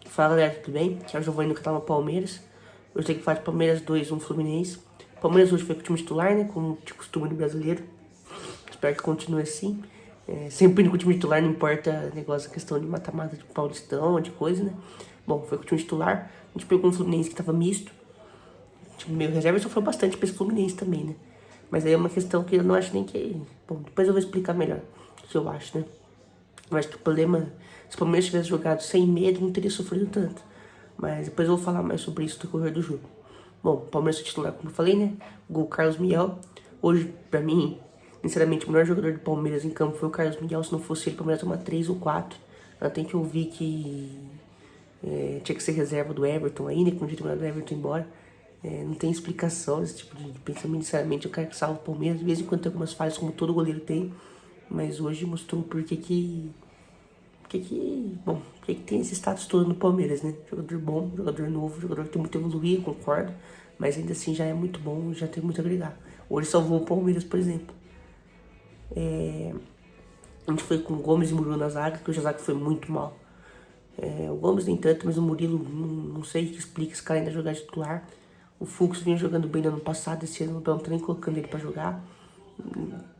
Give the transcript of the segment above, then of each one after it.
Fala galera, tudo bem? Aqui é o Giovanni do canal Palmeiras. Hoje tem que falar de Palmeiras 2, 1 Fluminense. Palmeiras hoje foi com o time titular, né? Como de costume do brasileiro. Espero que continue assim. Sempre indo com o time titular, não importa negócio, questão de mata-mata de Paulistão, de coisa, né? Bom, foi com o time titular. A gente pegou um Fluminense que tava misto. O time meio reserva sofreu bastante pra esse Fluminense também, né? Mas aí é uma questão que eu não acho nem que... Bom, depois eu vou explicar melhor o que eu acho, né? Eu acho que o problema, se o Palmeiras tivesse jogado sem medo, não teria sofrido tanto. Mas depois eu vou falar mais sobre isso no decorrer do jogo. Bom, o Palmeiras é titular, como eu falei, né? Gol Carlos Miguel. Hoje, pra mim, sinceramente, o melhor jogador do Palmeiras em campo foi o Carlos Miguel. Se não fosse ele, o Palmeiras toma 3 ou 4. Ela tem que ouvir que tinha que ser reserva do Everton aí, né? Com o jeito do Everton embora. Não tem explicação esse tipo de pensamento. Sinceramente, eu quero que salve o Palmeiras. De vez em quando tem algumas falhas, como todo goleiro tem. Mas hoje mostrou por que tem esse status todo no Palmeiras, né? Jogador bom, jogador novo, jogador que tem muito a evoluir, concordo. Mas ainda assim já é muito bom, já tem muito a agregar. Hoje salvou o Palmeiras, por exemplo. A gente foi com o Gomes e Murilo na zaga, que o zaga foi muito mal. O Gomes nem tanto, mas o Murilo, não sei o que explica esse cara ainda jogar de titular. O Fux vinha jogando bem no ano passado, esse ano não tá nem colocando ele pra jogar.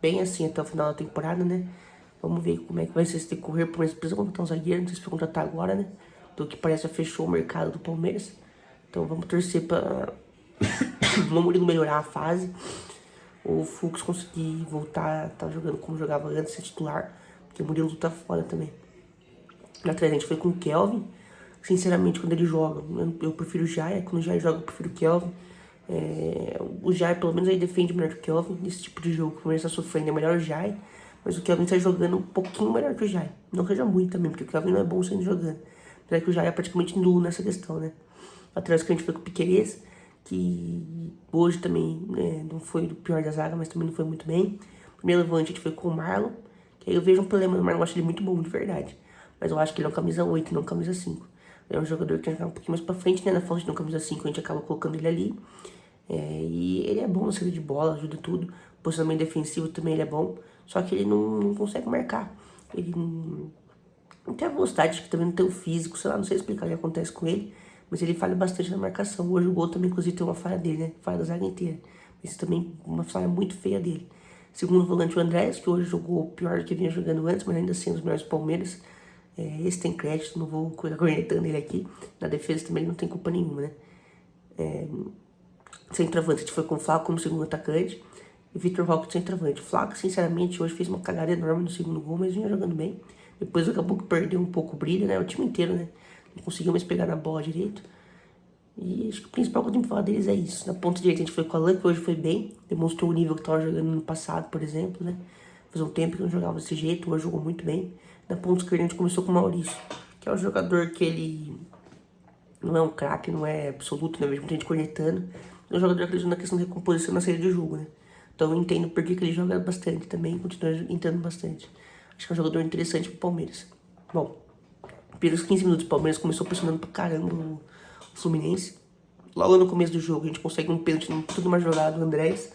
Bem assim até o final da temporada, né? Vamos ver como é que vai ser esse decorrer. O Palmeiras precisa contratar um zagueiro, não sei se vai contratar agora, né? Do que parece já fechou o mercado do Palmeiras. Então vamos torcer pra o Murilo melhorar a fase. O Fux conseguir voltar, tá jogando como jogava antes, ser titular. Porque o Murilo tá fora também. Na atrás a gente foi com o Kelvin. Sinceramente, quando ele joga, eu prefiro o Jair. Quando o Jair joga, eu prefiro o Kelvin. O Jair, pelo menos, aí defende melhor que o Kelvin. Nesse tipo de jogo que o Palmeiras tá sofrendo, é melhor o Jair. Mas o Kelvin tá jogando um pouquinho melhor que o Jair. Não seja muito também, porque o Kelvin não é bom sendo jogando. Apesar que o Jair é praticamente nulo nessa questão, né? Atrás que a gente foi com o Piquerez, que hoje também não foi o pior da zaga, mas também não foi muito bem. Primeiro levante a gente foi com o Marlon, que aí eu vejo um problema no Marlon, eu acho ele muito bom, de verdade. Mas eu acho que ele é um camisa 8, não um camisa 5. É um jogador que joga um pouquinho mais pra frente, né? Na fonte de um camisa 5, a gente acaba colocando ele ali. E ele é bom na saída de bola, ajuda tudo. Posicionamento defensivo também ele é bom. Só que ele não consegue marcar. Ele não tem a velocidade, acho que também não tem o físico, sei lá, não sei explicar o que acontece com ele. Mas ele falha bastante na marcação. Hoje o gol também, inclusive, tem uma falha dele, né? Falha da zaga inteira. Isso também uma falha muito feia dele. Segundo volante, o Andrés, que hoje jogou pior do que vinha jogando antes, mas ainda assim, um dos melhores Palmeiras. Esse tem crédito, não vou cornetando ele aqui. Na defesa também ele não tem culpa nenhuma, né? Centroavante, a gente foi com o Flaco como segundo atacante. E Vitor Roque de centroavante. O Flaco, sinceramente, hoje fez uma cagada enorme no segundo gol, mas vinha jogando bem. Depois acabou que perdeu um pouco o brilho, né? O time inteiro, né? Não conseguiu mais pegar na bola direito. E acho que o principal que eu tenho que falar deles é isso. Na ponta direita a gente foi com o Alan, que hoje foi bem. Demonstrou o nível que estava jogando no passado, por exemplo, né? Faz um tempo que não jogava desse jeito, hoje jogou muito bem. Na ponta esquerda a gente começou com o Maurício, que é um jogador que ele não é um craque, não é absoluto, né? Mesmo tem gente cornetando. É um jogador que ele ajuda na questão de recomposição na saída de jogo, né? Então eu entendo por que ele joga bastante também, continua entrando bastante. Acho que é um jogador interessante pro Palmeiras. Bom, pelos 15 minutos o Palmeiras começou pressionando pra caramba o Fluminense. Logo no começo do jogo a gente consegue um pênalti tudo mais jogado do Andrés,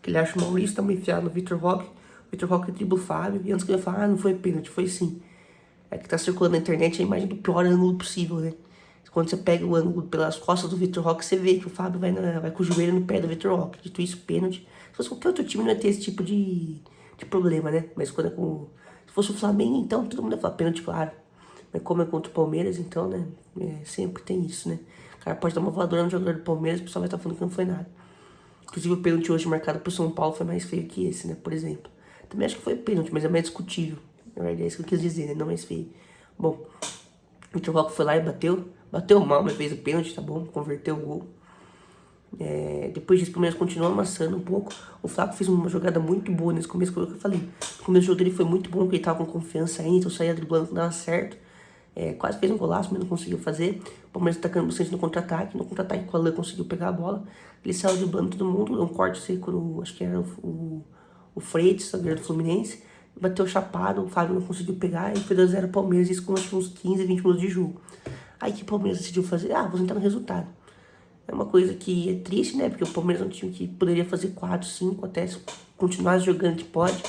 que ele acha o Maurício, tá meio enfiado no Vitor Roque. O Vitor Roque dribla o Fábio, e antes que eu ia falar, não foi pênalti, foi sim. É que tá circulando na internet a imagem do pior ângulo possível, né? Quando você pega o ângulo pelas costas do Vitor Roque, você vê que o Fábio vai com o joelho no pé do Vitor Roque. Dito isso, pênalti. Se fosse qualquer outro time, não ia ter esse tipo de problema, né? Mas quando é com... Se fosse o Flamengo, então todo mundo ia falar pênalti, claro. Mas como é contra o Palmeiras, então, né? Sempre tem isso, né? O cara pode dar uma voadora no jogador do Palmeiras, o pessoal vai estar falando que não foi nada. Inclusive o pênalti hoje marcado pro São Paulo foi mais feio que esse, né? Por exemplo. Também acho que foi pênalti, mas é mais discutível. Na verdade é isso que eu quis dizer, né? Não mais feio. Bom, o Vitor Roque foi lá e bateu. Bateu mal, mas fez o pênalti, tá bom? Converteu o gol. Depois disso, o Palmeiras continuou amassando um pouco. O Flaco fez uma jogada muito boa nesse começo, que eu falei. O começo do jogo dele foi muito bom, porque ele tava com confiança ainda, então saía driblando, dava certo. Quase fez um golaço, mas não conseguiu fazer. O Palmeiras atacando bastante no contra-ataque. No contra-ataque, o Alan conseguiu pegar a bola. Ele saiu driblando todo mundo, deu um corte seco no, acho que era o Freitas, zagueiro do Fluminense. Bateu chapado, o Fábio não conseguiu pegar e foi 2-0 Palmeiras, isso com acho que uns 15, 20 minutos de jogo. Aí que o Palmeiras decidiu fazer? Vou tentar no resultado. É uma coisa que é triste, né? Porque o Palmeiras é um time que poderia fazer 4, 5, até continuar jogando que pode.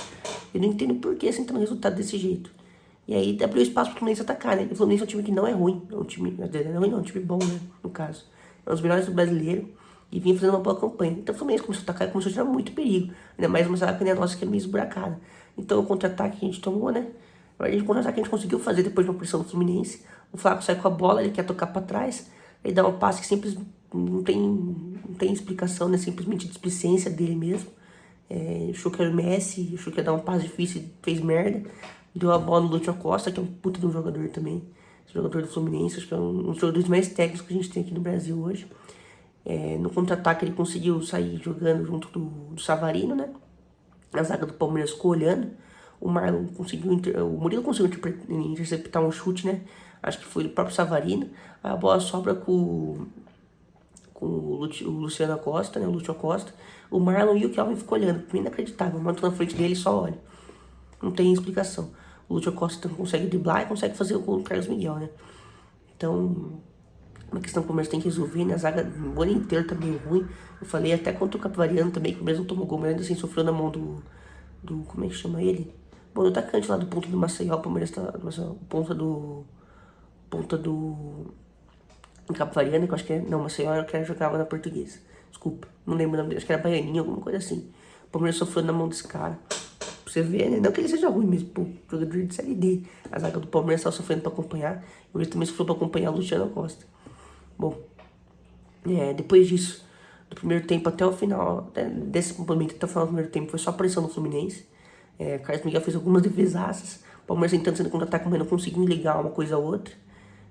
Eu não entendo por que sentar no resultado desse jeito. E aí abriu espaço pro Fluminense atacar, né? E o Fluminense é um time que não é ruim. É um time, não é ruim não, é um time bom, né? No caso. É um dos melhores do brasileiro. E vinha fazendo uma boa campanha. Então o Fluminense começou a atacar e começou a tirar muito perigo. Ainda mais uma zaga que nem a nossa, que é meio esburacada. Então o contra-ataque que a gente tomou, né? A gente contra-ataque que a gente conseguiu fazer depois de uma pressão do Fluminense. O Flaco sai com a bola, ele quer tocar pra trás. Ele dá um passe que simples não tem explicação, né? Simplesmente displicência dele mesmo. Achou que era o Messi, achou que ia dar um passe difícil e fez merda. Deu a bola no Lúcio Costa, que é um puta de um jogador também. Esse jogador do Fluminense, acho que é um dos jogadores mais técnicos que a gente tem aqui no Brasil hoje. No contra-ataque ele conseguiu sair jogando junto do Savarino, né? A zaga do Palmeiras ficou olhando. O Marlon conseguiu, o Murilo conseguiu interceptar um chute, né? Acho que foi do próprio Savarino. A bola sobra com o Luciano Costa, né? O Lúcio Costa. O Marlon e o Kelvin ficam olhando. Inacreditável. O Marlon tá na frente dele e só olha. Não tem explicação. O Lúcio Costa consegue driblar e consegue fazer o gol do Carlos Miguel, né? Então, uma questão que o Palmeiras tem que resolver, né? A zaga o ano inteiro tá meio ruim. Eu falei até contra o Capivariano também, que o Palmeiras não tomou gol, mas ainda assim sofreu na mão do como é que chama ele? Bom, do atacante lá do ponto do Maceió, o Palmeiras tá, ponta do Capivariano, que eu acho que é, não, Maceió era o que jogava na Portuguesa. Desculpa, não lembro o nome dele, acho que era Baianinho, alguma coisa assim. O Palmeiras sofreu na mão desse cara. Pra você ver, né? Não que ele seja ruim mesmo, pô, jogador de Série D. A zaga do Palmeiras tava sofrendo pra acompanhar. E hoje também sofreu pra acompanhar o Luciano Costa. Bom, depois disso, do primeiro tempo até o final, desse complemento até o final do primeiro tempo, foi só pressão no Fluminense. O Carlos Miguel fez algumas defesaças. O Palmeiras tentando sendo contra-ataque, mas não conseguindo ligar uma coisa a outra.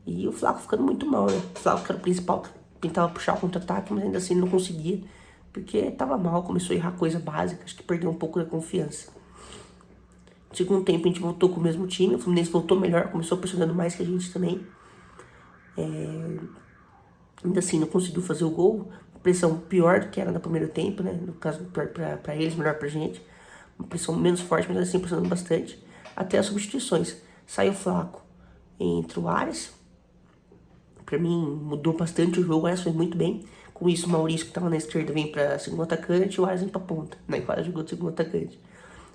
E o Flaco ficando muito mal, né? O Flaco, que era o principal, tentava puxar o contra-ataque, mas ainda assim não conseguia. Porque tava mal, começou a errar coisa básica, acho que perdeu um pouco da confiança. No segundo tempo a gente voltou com o mesmo time, o Fluminense voltou melhor, começou pressionando mais que a gente também. Ainda assim não conseguiu fazer o gol, pressão pior do que era no primeiro tempo, né? No caso, pra eles, melhor pra gente. Uma pressão menos forte, mas assim pressionando bastante. Até as substituições. Saiu o Flaco, entra o Arias. Pra mim mudou bastante o jogo, o Arias foi muito bem. Com isso o Maurício, que tava na esquerda, vem pra segundo atacante e o Arias vem pra ponta. Né? Quase jogou de segundo atacante.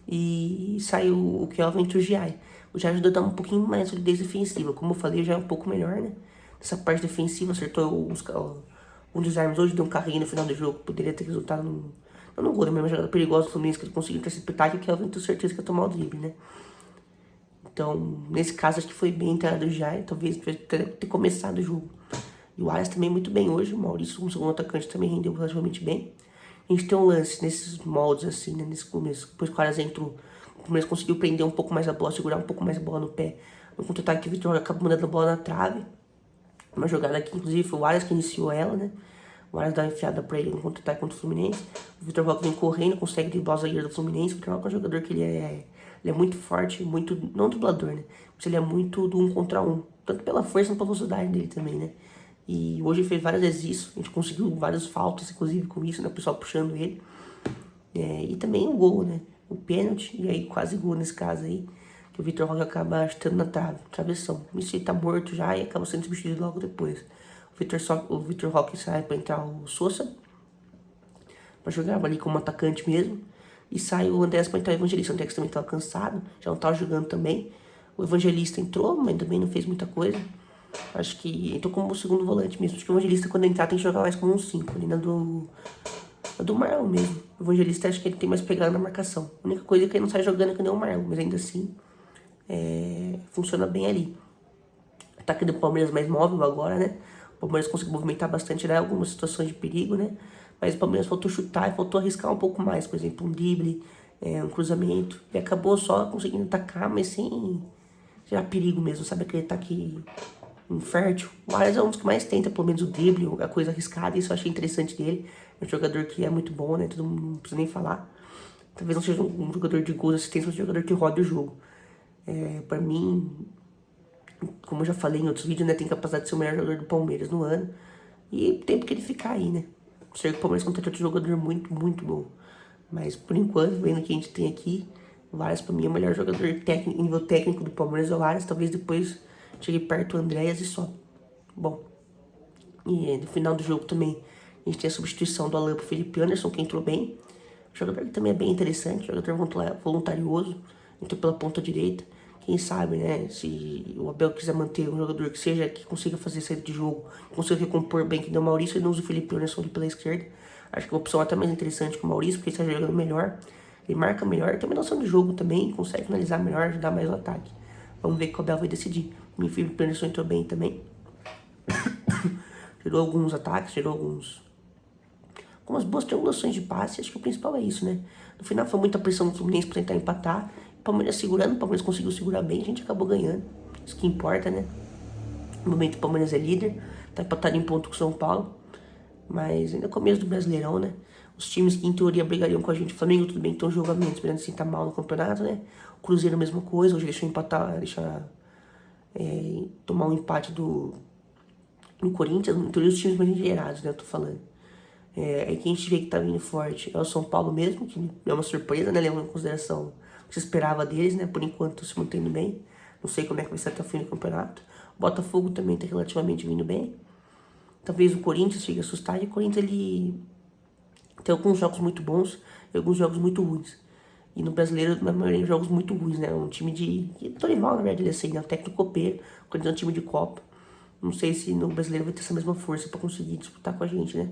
E saiu o Kelvin entre o Giai. O Giai ajudou a dar um pouquinho mais de solidez defensiva. Como eu falei, já é um pouco melhor, né? Nessa parte defensiva, acertou um desarmes hoje, deu um carrinho no final do jogo. Poderia ter resultado não no gol, né? Mas uma jogada perigosa do Fluminense que ele conseguiu interceptar, que o Kelvin tenho certeza que ia tomar o drible, né? Então, nesse caso, acho que foi bem a entrada do Giai. Talvez ter começado o jogo. E o Arias também muito bem hoje. O Maurício, como segundo atacante, também rendeu relativamente bem. A gente tem um lance nesses moldes, assim, né? Nesse começo. Depois que o Arias entrou, o Palmeiras conseguiu prender um pouco mais a bola, segurar um pouco mais a bola no pé. No contra-ataque, o Vitor acabou mandando a bola na trave. Uma jogada que, inclusive, foi o Arias que iniciou ela, né? O Arias dá uma enfiada pra ele no contra-ataque contra o Fluminense. O Vitor Roque vem correndo, consegue driblar o zagueiro do Fluminense. O Vitor Roque é um jogador que ele é muito forte, muito, não driblador, né? Mas ele é muito do 1 contra 1. Tanto pela força quanto pela velocidade dele também, né? E hoje ele fez várias vezes isso. A gente conseguiu várias faltas, inclusive, com isso, né? O pessoal puxando ele. E também o gol, né? O pênalti, e aí quase gol nesse caso aí. Que o Vitor Roque acaba chutando na trave, travessão. Isso ele tá morto já e acaba sendo substituído logo depois. O Vitor Roque sai pra entrar o Sousa, pra jogar ali como atacante mesmo. E sai o Andrés pra entrar o Evangelista. O Andrés também tava cansado, já não tava jogando também. O Evangelista entrou, mas também não fez muita coisa. Acho que entrou como segundo volante mesmo. Acho que o Evangelista, quando entrar, tem que jogar mais como um 5, ali na do Marlon mesmo. O Evangelista, acho que ele tem mais pegada na marcação. A única coisa é que ele não sai jogando que nem o Marlon, mas ainda assim funciona bem ali. Ataque do Palmeiras mais móvel agora, né? O Palmeiras conseguiu movimentar bastante, né? Algumas situações de perigo, né? Mas o Palmeiras faltou chutar e faltou arriscar um pouco mais. Por exemplo, um drible, um cruzamento. E acabou só conseguindo atacar, mas sem gerar perigo mesmo, sabe? Aquele ataque infértil. O Arias é um dos que mais tenta, pelo menos o drible, a coisa arriscada. Isso eu achei interessante dele. É um jogador que é muito bom, né? Todo mundo não precisa nem falar. Talvez não seja um jogador de gols, assistência, mas um jogador que roda o jogo. Pra mim, como eu já falei em outros vídeos, né, tem capacidade de ser o melhor jogador do Palmeiras no ano. E tem porque ele ficar aí, né? Sei que o Palmeiras contratou outro jogador muito, muito bom. Mas por enquanto, vendo o que a gente tem aqui, o Arias pra mim é o melhor jogador técnico, nível técnico do Palmeiras é o Arias. Talvez depois chegue perto o Andréas e só. Bom, e no final do jogo também a gente tem a substituição do Alan pro Felipe Anderson, que entrou bem. O jogador que também é bem interessante, jogador voluntarioso, entrou pela ponta direita. Quem sabe, né? Se o Abel quiser manter um jogador que seja, que consiga fazer saída de jogo, consiga recompor bem, que deu o Maurício e não usa o Felipe Anderson ali pela esquerda. Acho que é uma opção até mais interessante que o Maurício, porque ele está jogando melhor, ele marca melhor, tem uma noção de jogo também, consegue finalizar melhor, ajudar mais o ataque. Vamos ver o que o Abel vai decidir. O Felipe Anderson entrou bem também. Tirou alguns ataques, tirou algumas boas triangulações de passe. Acho que o principal é isso, né? No final foi muita pressão do Fluminense para tentar empatar. O Palmeiras segurando, o Palmeiras conseguiu segurar bem, a gente acabou ganhando. Isso que importa, né? No momento o Palmeiras é líder, tá empatado em ponto com o São Paulo. Mas ainda é começo do Brasileirão, né? Os times que em teoria brigariam com a gente, o Flamengo tudo bem, que tem um jogo a menos, esperando assim tá mal no campeonato, né? O Cruzeiro a mesma coisa, hoje deixou empatar, tomar um empate no Corinthians, em teoria os times mais endinheirados, né? Eu tô falando. Aí quem a gente vê que tá vindo forte é o São Paulo mesmo, que é uma surpresa, né? Levando em consideração o que se esperava deles, né? Por enquanto se mantendo bem. Não sei como é que vai ser até o fim do campeonato. O Botafogo também tá relativamente vindo bem. Talvez o Corinthians chegue a assustar. E o Corinthians, ele tem alguns jogos muito bons e alguns jogos muito ruins. E no Brasileiro, na maioria, jogos muito ruins, né? Um time de... Dorival, na verdade, ele é assim, né? Um técnico copeiro. O Corinthians é um time de Copa. Não sei se no Brasileiro vai ter essa mesma força pra conseguir disputar com a gente, né?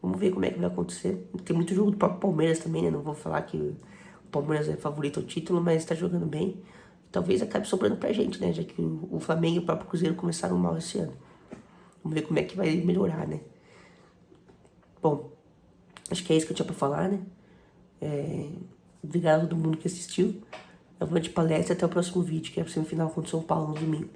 Vamos ver como é que vai acontecer. Tem muito jogo do próprio Palmeiras também, né? Não vou falar que o Palmeiras é favorito ao título, mas tá jogando bem. Talvez acabe sobrando pra gente, né? Já que o Flamengo e o próprio Cruzeiro começaram mal esse ano. Vamos ver como é que vai melhorar, né? Bom, acho que é isso que eu tinha pra falar, né? Obrigado a todo mundo que assistiu. Avante palestra, até o próximo vídeo, que é a semifinal contra o São Paulo no domingo.